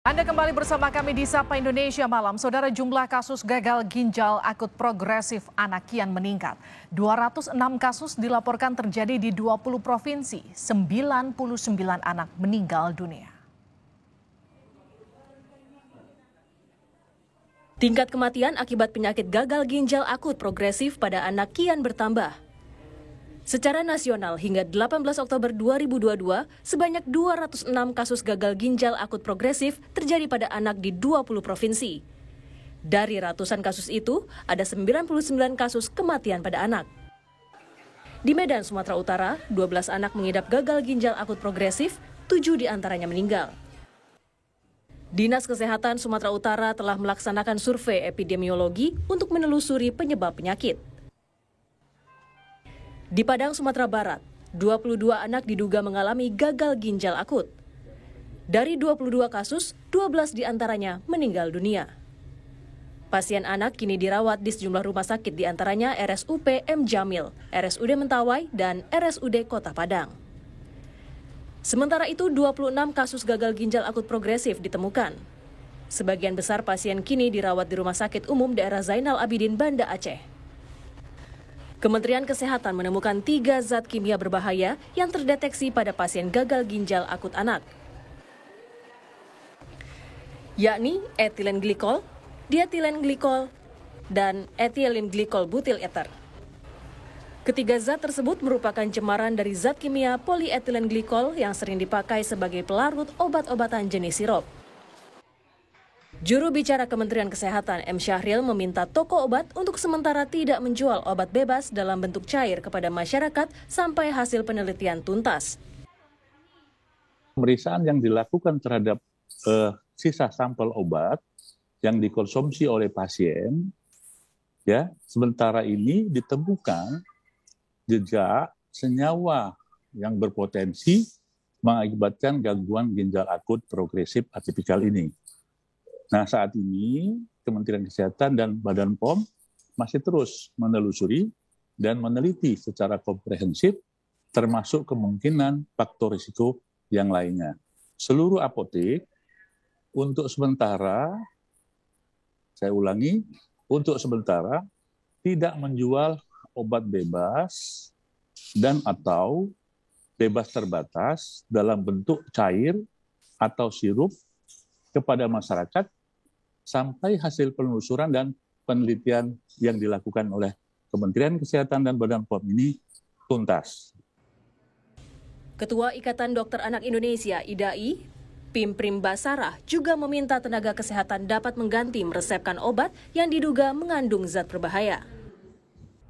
Anda kembali bersama kami di Sapa Indonesia Malam. Saudara, jumlah kasus gagal ginjal akut progresif anak kian meningkat. 206 kasus dilaporkan terjadi di 20 provinsi. 99 anak meninggal dunia. Tingkat kematian akibat penyakit gagal ginjal akut progresif pada anak kian bertambah. Secara nasional hingga 18 Oktober 2022, sebanyak 206 kasus gagal ginjal akut progresif terjadi pada anak di 20 provinsi. Dari ratusan kasus itu, ada 99 kasus kematian pada anak. Di Medan, Sumatera Utara, 12 anak mengidap gagal ginjal akut progresif, 7 diantaranya meninggal. Dinas Kesehatan Sumatera Utara telah melaksanakan survei epidemiologi untuk menelusuri penyebab penyakit. Di Padang, Sumatera Barat, 22 anak diduga mengalami gagal ginjal akut. Dari 22 kasus, 12 diantaranya meninggal dunia. Pasien anak kini dirawat di sejumlah rumah sakit, diantaranya RSUP M. Jamil, RSUD Mentawai, dan RSUD Kota Padang. Sementara itu, 26 kasus gagal ginjal akut progresif ditemukan. Sebagian besar pasien kini dirawat di Rumah Sakit Umum Daerah Zainal Abidin, Banda Aceh. Kementerian Kesehatan menemukan 3 zat kimia berbahaya yang terdeteksi pada pasien gagal ginjal akut anak, yakni etilen glikol, dietilen glikol, dan etilen glikol butil ether. Ketiga zat tersebut merupakan cemaran dari zat kimia polietilen glikol yang sering dipakai sebagai pelarut obat-obatan jenis sirup. Juru bicara Kementerian Kesehatan M. Syahril meminta toko obat untuk sementara tidak menjual obat bebas dalam bentuk cair kepada masyarakat sampai hasil penelitian tuntas. Pemeriksaan yang dilakukan terhadap sisa sampel obat yang dikonsumsi oleh pasien, ya, sementara ini ditemukan jejak senyawa yang berpotensi mengakibatkan gangguan ginjal akut progresif atipikal ini. Nah, saat ini Kementerian Kesehatan dan Badan POM masih terus menelusuri dan meneliti secara komprehensif termasuk kemungkinan faktor risiko yang lainnya. Seluruh apotek untuk sementara, saya ulangi, untuk sementara tidak menjual obat bebas dan atau bebas terbatas dalam bentuk cair atau sirup kepada masyarakat sampai hasil penelusuran dan penelitian yang dilakukan oleh Kementerian Kesehatan dan Badan POM ini tuntas. Ketua Ikatan Dokter Anak Indonesia (IDAI), Pimprim Basarah, juga meminta tenaga kesehatan dapat mengganti meresepkan obat yang diduga mengandung zat berbahaya.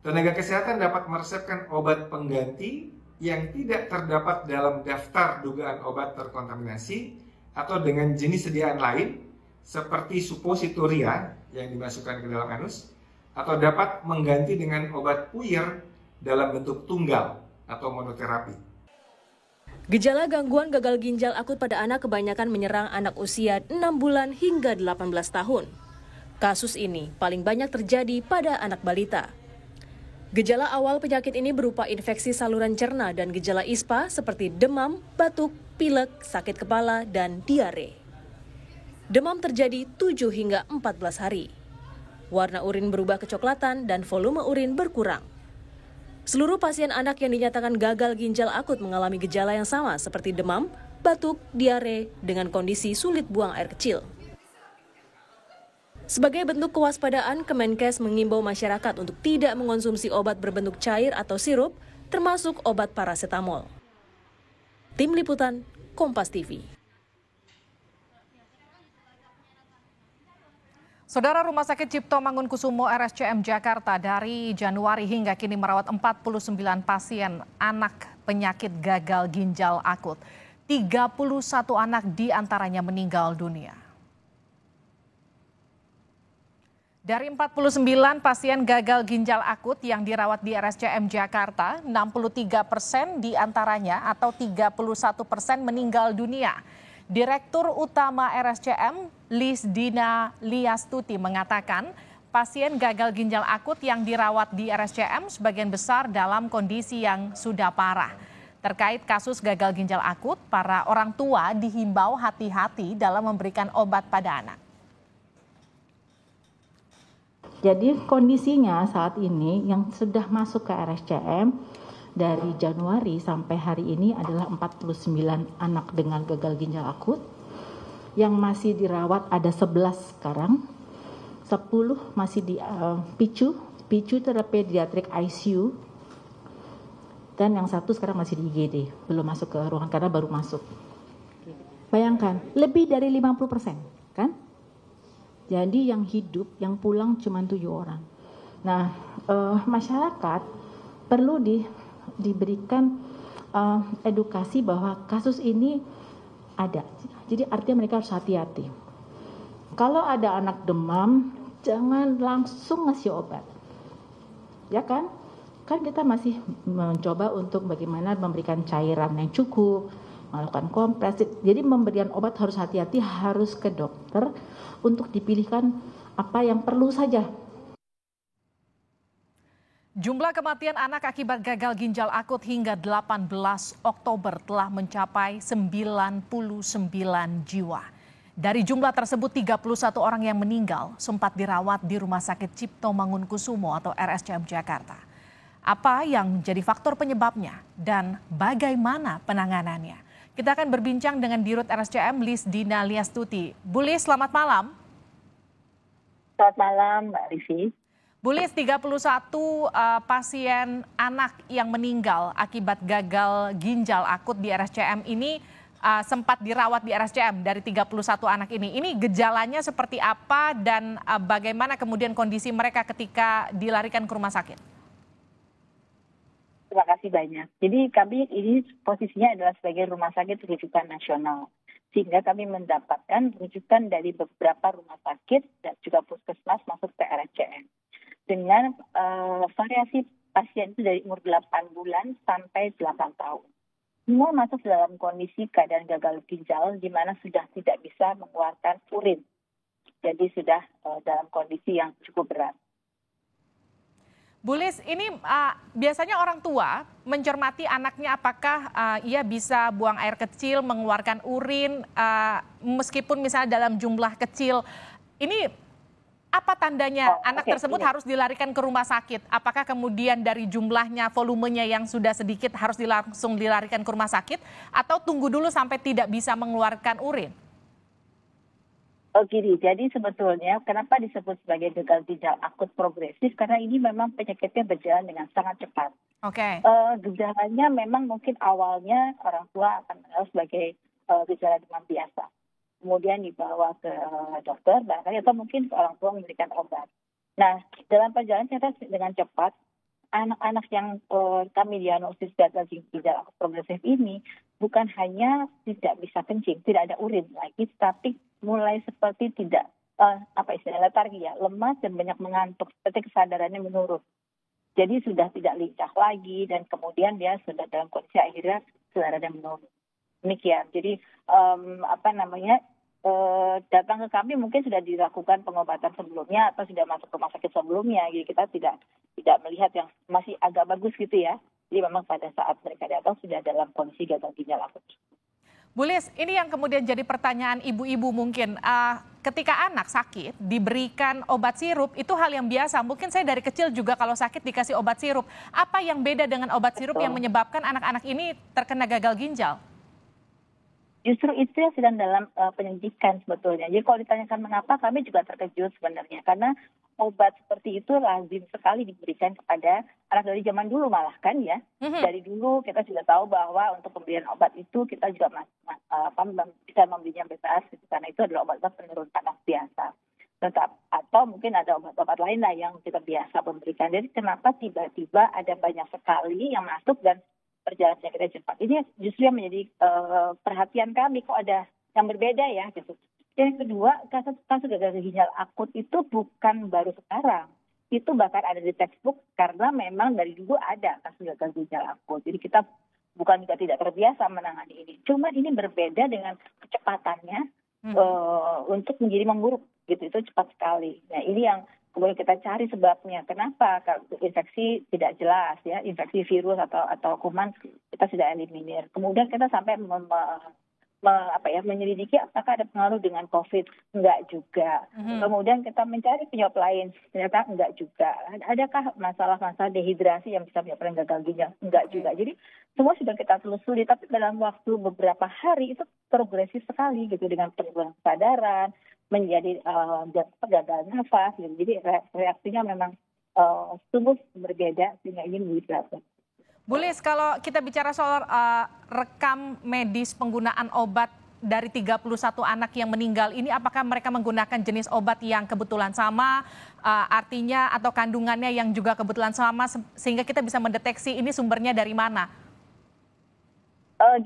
Tenaga kesehatan dapat meresepkan obat pengganti yang tidak terdapat dalam daftar dugaan obat terkontaminasi atau dengan jenis sediaan lain seperti suppositoria yang dimasukkan ke dalam anus, atau dapat mengganti dengan obat puyer dalam bentuk tunggal atau monoterapi. Gejala gangguan gagal ginjal akut pada anak kebanyakan menyerang anak usia 6 bulan hingga 18 tahun. Kasus ini paling banyak terjadi pada anak balita. Gejala awal penyakit ini berupa infeksi saluran cerna dan gejala ISPA seperti demam, batuk, pilek, sakit kepala, dan diare. Demam terjadi 7 hingga 14 hari. Warna urin berubah kecoklatan dan volume urin berkurang. Seluruh pasien anak yang dinyatakan gagal ginjal akut mengalami gejala yang sama seperti demam, batuk, diare dengan kondisi sulit buang air kecil. Sebagai bentuk kewaspadaan, Kemenkes mengimbau masyarakat untuk tidak mengonsumsi obat berbentuk cair atau sirup, termasuk obat parasetamol. Tim Liputan, Kompas TV. Saudara, Rumah Sakit Cipto Mangunkusumo RSCM Jakarta dari Januari hingga kini merawat 49 pasien anak penyakit gagal ginjal akut. 31 anak diantaranya meninggal dunia. Dari 49 pasien gagal ginjal akut yang dirawat di RSCM Jakarta, 63% diantaranya atau 31% meninggal dunia. Direktur Utama RSCM, Lisdina Liastuti mengatakan pasien gagal ginjal akut yang dirawat di RSCM sebagian besar dalam kondisi yang sudah parah. Terkait kasus gagal ginjal akut, para orang tua dihimbau hati-hati dalam memberikan obat pada anak. Jadi kondisinya saat ini yang sudah masuk ke RSCM dari Januari sampai hari ini adalah 49 anak dengan gagal ginjal akut. Yang masih dirawat ada 11 sekarang, 10 masih di PICU itu adalah pediatric ICU, dan yang satu sekarang masih di IGD, belum masuk ke ruangan karena baru masuk. Bayangkan, lebih dari 50%, kan? Jadi yang hidup, yang pulang cuma 7 orang. Nah, masyarakat perlu diberikan edukasi bahwa kasus ini ada. Jadi artinya mereka harus hati-hati. Kalau ada anak demam, jangan langsung ngasih obat. Ya kan? Kan kita masih mencoba untuk bagaimana memberikan cairan yang cukup, melakukan kompres. Jadi pemberian obat harus hati-hati, harus ke dokter untuk dipilihkan apa yang perlu saja. Jumlah kematian anak akibat gagal ginjal akut hingga 18 Oktober telah mencapai 99 jiwa. Dari jumlah tersebut 31 orang yang meninggal sempat dirawat di Rumah Sakit Cipto Mangunkusumo atau RSCM Jakarta. Apa yang menjadi faktor penyebabnya dan bagaimana penanganannya? Kita akan berbincang dengan Dirut RSCM Lis Dina Liastuti. Bu Lis, selamat malam. Selamat malam, Mbak Rifi. Bu Lis, 31 pasien anak yang meninggal akibat gagal ginjal akut di RSCM ini sempat dirawat di RSCM dari 31 anak ini. Ini gejalanya seperti apa dan bagaimana kemudian kondisi mereka ketika dilarikan ke rumah sakit? Terima kasih banyak. Jadi kami ini posisinya adalah sebagai rumah sakit rujukan nasional. Sehingga kami mendapatkan rujukan dari beberapa rumah sakit dan juga puskesmas masuk ke RSCM. Dengan variasi pasien itu dari umur 8 bulan sampai 8 tahun. Semua masuk dalam kondisi keadaan gagal ginjal di mana sudah tidak bisa mengeluarkan urin. Jadi sudah dalam kondisi yang cukup berat. Bu Lis, ini biasanya orang tua mencermati anaknya apakah ia bisa buang air kecil, mengeluarkan urin, meskipun misalnya dalam jumlah kecil. Ini apa tandanya anak tersebut harus dilarikan ke rumah sakit? Apakah kemudian dari jumlahnya, volumenya yang sudah sedikit harus langsung dilarikan ke rumah sakit? Atau tunggu dulu sampai tidak bisa mengeluarkan urin? Oh gini, jadi sebetulnya kenapa disebut sebagai gagal ginjal akut progresif? Karena ini memang penyakitnya berjalan dengan sangat cepat. Oke. Gejalanya memang mungkin awalnya orang tua akan mengenal sebagai gejala demam biasa. Kemudian dibawa ke dokter, barangkali atau mungkin orang tua memberikan obat. Nah, dalam perjalanan ternyata dengan cepat, anak-anak yang kami diagnosis gagal ginjal akut progresif ini bukan hanya tidak bisa kencing, tidak ada urin lagi, tapi mulai seperti tidak letargi ya, lemas dan banyak mengantuk, seperti kesadarannya menurun. Jadi sudah tidak lincah lagi dan kemudian dia sudah dalam kondisi akhirnya kesadarannya menurun. Demikian. Jadi datang ke kami mungkin sudah dilakukan pengobatan sebelumnya atau sudah masuk rumah sakit sebelumnya. Jadi kita tidak melihat yang masih agak bagus gitu ya. Jadi memang pada saat mereka datang sudah dalam kondisi gagal ginjal akut. Bu Lis, ini yang kemudian jadi pertanyaan ibu-ibu mungkin. Ketika anak sakit diberikan obat sirup itu hal yang biasa. Mungkin saya dari kecil juga kalau sakit dikasih obat sirup. Apa yang beda dengan obat sirup yang menyebabkan anak-anak ini terkena gagal ginjal? Justru itu yang sedang dalam penyelidikan sebetulnya. Jadi kalau ditanyakan mengapa, kami juga terkejut sebenarnya. Karena obat seperti itu lazim sekali diberikan kepada anak dari zaman dulu malah kan ya. Dari dulu kita sudah tahu bahwa untuk pemberian obat itu kita juga bisa membelinya bebas. Karena itu adalah obat-obat penurun panas biasa. Atau mungkin ada obat-obat lain lah yang kita biasa memberikan. Jadi kenapa tiba-tiba ada banyak sekali yang masuk dan perjalanan kita cepat. Ini justru yang menjadi perhatian kami, kok ada yang berbeda ya gitu. Yang kedua, kasus gagal ginjal akut itu bukan baru sekarang. Itu bahkan ada di textbook karena memang dari dulu ada kasus gagal ginjal akut. Jadi kita bukan juga tidak terbiasa menangani ini. Cuma ini berbeda dengan kecepatannya untuk menjadi memburuk gitu. Itu cepat sekali. Nah ini yang kemudian kita cari sebabnya. Kenapa? Kalau infeksi tidak jelas ya, infeksi virus atau kuman kita sudah eliminir. Kemudian kita sampai menyelidiki apakah ada pengaruh dengan COVID, enggak juga. Kemudian kita mencari penyebab lain, ternyata enggak juga. Adakah masalah-masalah dehidrasi yang bisa menyebabkan gagal ginjal? Enggak juga. Jadi semua sudah kita telusuri, tapi dalam waktu beberapa hari itu progresif sekali gitu, dengan penurunan kesadaran, menjadi gagal nafas. Gitu. Jadi reaksinya memang tubuh berbeda sehingga ini berat. Bu Lis, kalau kita bicara soal rekam medis penggunaan obat dari 31 anak yang meninggal ini, apakah mereka menggunakan jenis obat yang kebetulan sama, artinya atau kandungannya yang juga kebetulan sama, sehingga kita bisa mendeteksi ini sumbernya dari mana?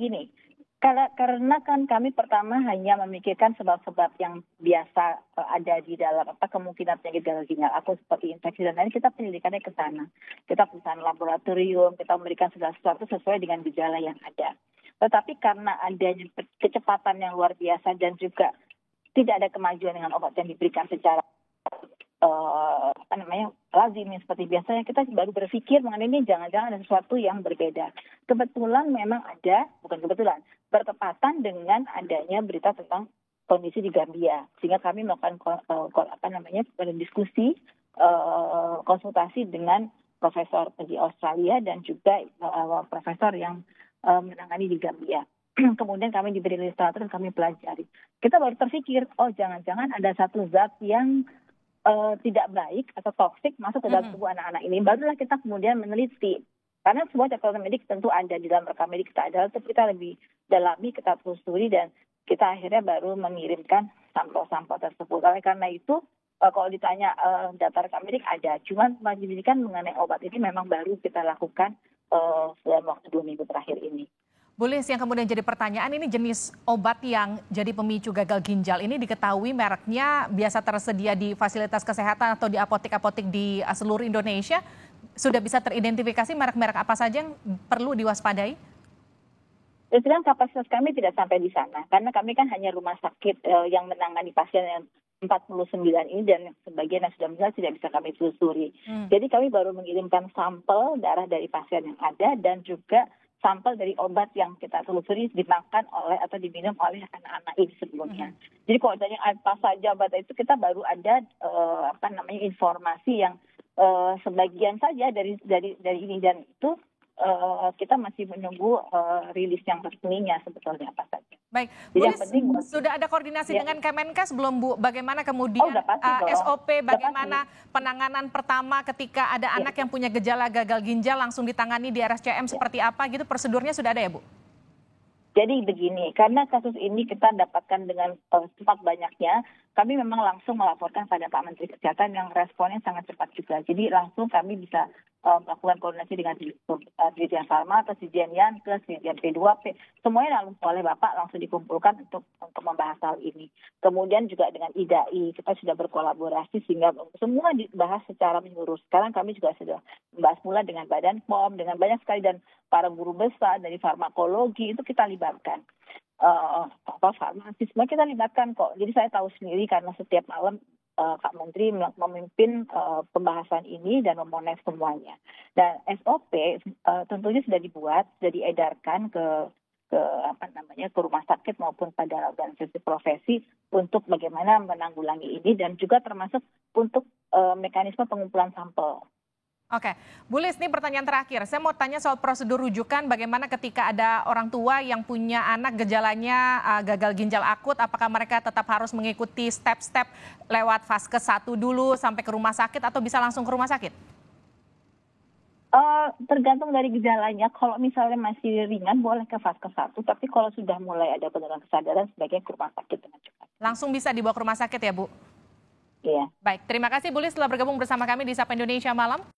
Gini, karena kan kami pertama hanya memikirkan sebab-sebab yang biasa ada di dalam kemungkinan penyakit gagal ginjal akut seperti infeksi dan lain, kita penyelidikannya ke sana. Kita perusahaan laboratorium, kita memberikan segala sesuatu sesuai dengan gejala yang ada. Tetapi karena adanya kecepatan yang luar biasa dan juga tidak ada kemajuan dengan obat yang diberikan secara lazim seperti biasanya, kita baru berpikir mengenai ini jangan-jangan ada sesuatu yang berbeda. Kebetulan memang ada, bukan kebetulan, bertepatan dengan adanya berita tentang kondisi di Gambia, sehingga kami melakukan diskusi, konsultasi dengan profesor di Australia dan juga profesor yang menangani di Gambia. Kemudian kami diberi literatur dan kami pelajari. Kita baru terpikir, oh jangan-jangan ada satu zat yang tidak baik atau toksik masuk ke dalam tubuh anak-anak ini. Barulah kita kemudian meneliti. Karena semua catatan medik tentu ada di dalam rekam medik kita ada, tapi kita lebih dalami, kita telusuri, dan kita akhirnya baru mengirimkan sampel-sampel tersebut. Oleh karena itu, kalau ditanya data rekam medik ada, cuman penyelidikan mengenai obat ini memang baru kita lakukan dalam waktu 2 minggu terakhir ini. Bu Lis, yang kemudian jadi pertanyaan, ini jenis obat yang jadi pemicu gagal ginjal ini diketahui mereknya biasa tersedia di fasilitas kesehatan atau di apotek-apotek di seluruh Indonesia. Sudah bisa teridentifikasi merek-merek apa saja yang perlu diwaspadai? Sedang kapasitas kami tidak sampai di sana, karena kami kan hanya rumah sakit yang menangani pasien yang 49 ini, dan sebagian yang sudah meninggal tidak bisa kami telusuri. Jadi kami baru mengirimkan sampel darah dari pasien yang ada dan juga sampel dari obat yang kita telusuri dimakan oleh atau diminum oleh anak-anak ini sebelumnya. Jadi kalau ditanya apa saja obat itu, kita baru ada informasi yang sebagian saja dari ini, dan itu kita masih menunggu rilis yang resminya sebetulnya apa saja. Baik, Bu Lis, sudah ada koordinasi dengan Kemenkes belum, Bu? Bagaimana kemudian SOP, bagaimana penanganan pertama ketika ada anak yang punya gejala gagal ginjal langsung ditangani di RSCM seperti apa gitu? Prosedurnya sudah ada ya, Bu? Jadi begini, karena kasus ini kita dapatkan dengan cepat banyaknya, kami memang langsung melaporkan pada Pak Menteri Kesehatan yang responnya sangat cepat juga. Jadi langsung kami bisa melakukan koordinasi dengan Dirjen Farma, atau Dirjen Yankes, Dirjen P2P, semuanya langsung oleh Bapak langsung dikumpulkan untuk membahas hal ini. Kemudian juga dengan IDAI, kita sudah berkolaborasi sehingga semua dibahas secara menyeluruh. Sekarang kami juga sudah membahas pula dengan Badan POM, dengan banyak sekali, dan para guru besar dari farmakologi itu kita libatkan. Farmasi semua kita libatkan kok. Jadi saya tahu sendiri karena setiap malam Pak Menteri memimpin pembahasan ini dan memonitor semuanya. Dan SOP tentunya sudah dibuat, sudah diedarkan ke rumah sakit maupun pada organisasi profesi untuk bagaimana menanggulangi ini, dan juga termasuk untuk mekanisme pengumpulan sampel. Oke, Bu Lis, ini pertanyaan terakhir. Saya mau tanya soal prosedur rujukan, bagaimana ketika ada orang tua yang punya anak gejalanya gagal ginjal akut, apakah mereka tetap harus mengikuti step-step lewat Vaskes 1 dulu sampai ke rumah sakit, atau bisa langsung ke rumah sakit? Tergantung dari gejalanya. Kalau misalnya masih ringan boleh ke Vaskes 1, tapi kalau sudah mulai ada penurunan kesadaran sebaiknya ke rumah sakit dengan cepat. Langsung bisa dibawa ke rumah sakit ya, Bu? Iya. Baik, terima kasih Bu Lis telah bergabung bersama kami di Sapa Indonesia Malam.